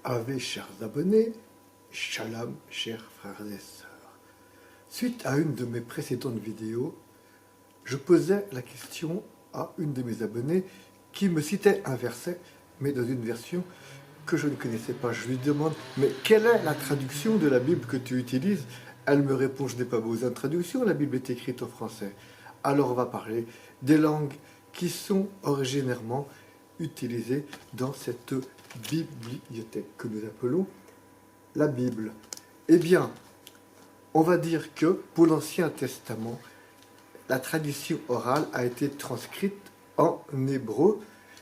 Ave, chers abonnés, Shalom, chers frères et sœurs. Suite à une de mes précédentes vidéos, je posais la question à une de mes abonnées qui me citait un verset, mais dans une version que je ne connaissais pas. Je lui demande, mais quelle est la traduction de la Bible que tu utilises? Elle me répond, je n'ai pas besoin de traduction, la Bible est écrite en français. Alors on va parler des langues qui sont originairement utilisées dans cette bibliothèque que nous appelons la Bible. Eh bien, on va dire que pour l'Ancien Testament, la tradition orale a été transcrite en hébreu.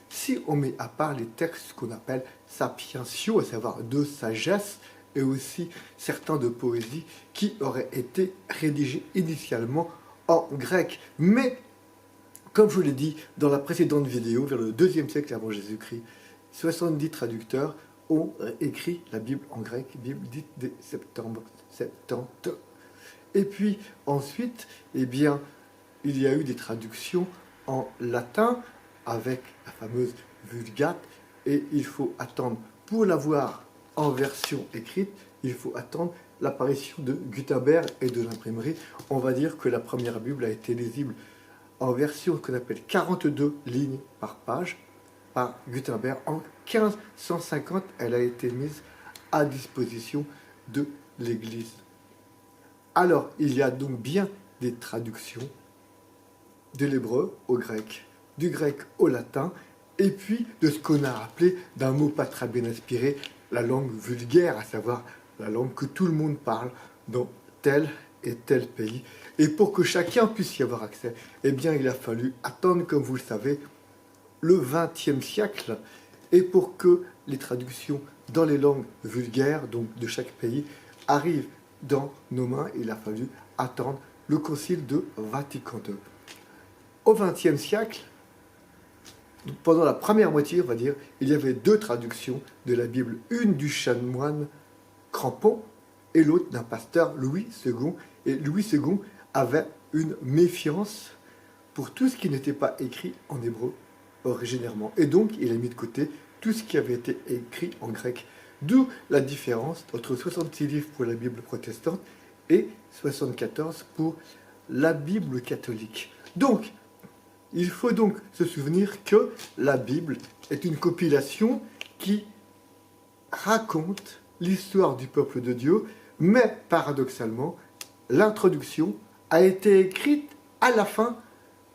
Si on met à part les textes qu'on appelle sapientiaux, à savoir de sagesse, et aussi certains de poésie qui auraient été rédigés initialement en grec. Mais, comme je vous l'ai dit dans la précédente vidéo, vers le 2e siècle avant Jésus-Christ, 70 traducteurs ont écrit la Bible en grec, Bible dite des Septante. Et puis ensuite, eh bien, il y a eu des traductions en latin avec la fameuse Vulgate, et il faut attendre, pour l'avoir en version écrite, il faut attendre l'apparition de Gutenberg et de l'imprimerie. On va dire que la première Bible a été lisible en version qu'on appelle 42 lignes par page, par Gutenberg. En 1550, elle a été mise à disposition de l'Église. Alors, il y a donc bien des traductions de l'hébreu au grec, du grec au latin, et puis de ce qu'on a appelé, d'un mot pas très bien inspiré, la langue vulgaire, à savoir la langue que tout le monde parle dans tel et tel pays. Et pour que chacun puisse y avoir accès, eh bien, il a fallu attendre, comme vous le savez, le XXe siècle, et pour que les traductions dans les langues vulgaires, donc de chaque pays, arrivent dans nos mains, il a fallu attendre le Concile de Vatican II. Au XXe siècle, pendant la première moitié, on va dire, il y avait deux traductions de la Bible, une du chanoine Crampon et l'autre d'un pasteur Louis II. Et Louis II avait une méfiance pour tout ce qui n'était pas écrit en hébreu originairement. Et donc, il a mis de côté tout ce qui avait été écrit en grec. D'où la différence entre 66 livres pour la Bible protestante et 74 pour la Bible catholique. Donc, il faut donc se souvenir que la Bible est une compilation qui raconte l'histoire du peuple de Dieu, mais paradoxalement, l'introduction a été écrite à la fin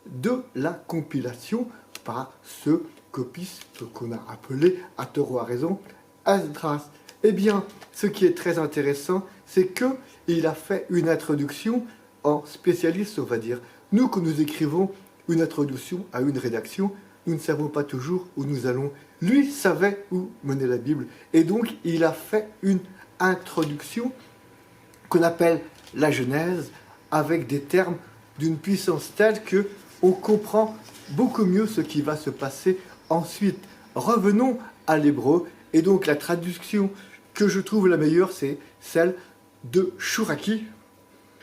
de la compilation par ce copiste qu'on a appelé, à tort ou à raison, Esdras. Eh bien, ce qui est très intéressant, c'est qu'il a fait une introduction en spécialiste, on va dire. Nous, quand nous écrivons une introduction à une rédaction, nous ne savons pas toujours où nous allons. Lui savait où menait la Bible. Et donc, il a fait une introduction qu'on appelle la Genèse, avec des termes d'une puissance telle que on comprend beaucoup mieux ce qui va se passer ensuite. Revenons à l'hébreu. Et donc, la traduction que je trouve la meilleure, c'est celle de Chouraki.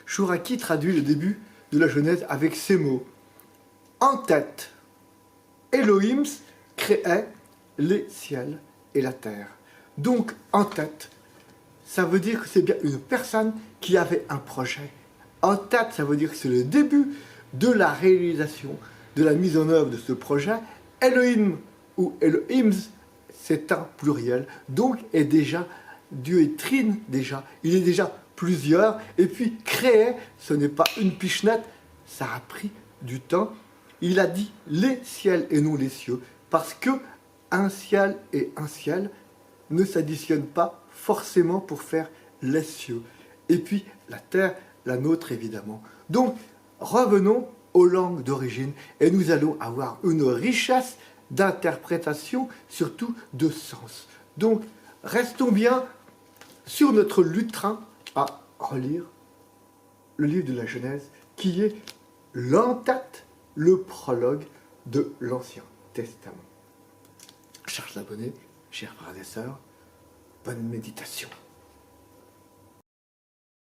Chouraki traduit le début de la Genèse avec ces mots. En tête, Elohim créait les ciels et la terre. Donc, en tête, ça veut dire que c'est bien une personne qui avait un projet. En tête, ça veut dire que c'est le début de la réalisation, de la mise en œuvre de ce projet. Elohim ou Elohims, c'est un pluriel, donc est déjà, Dieu est trine déjà, il est déjà plusieurs, et puis créer, ce n'est pas une pichenette, ça a pris du temps. Il a dit les ciels et non les cieux, parce que un ciel et un ciel ne s'additionnent pas forcément pour faire les cieux. Et puis la terre, la nôtre évidemment. Donc revenons aux langues d'origine, et nous allons avoir une richesse d'interprétation, surtout de sens. Donc restons bien sur notre lutrin à relire le livre de la Genèse, qui est l'entête, le prologue de l'Ancien Testament. Chers abonnés, chers frères et sœurs, bonne méditation.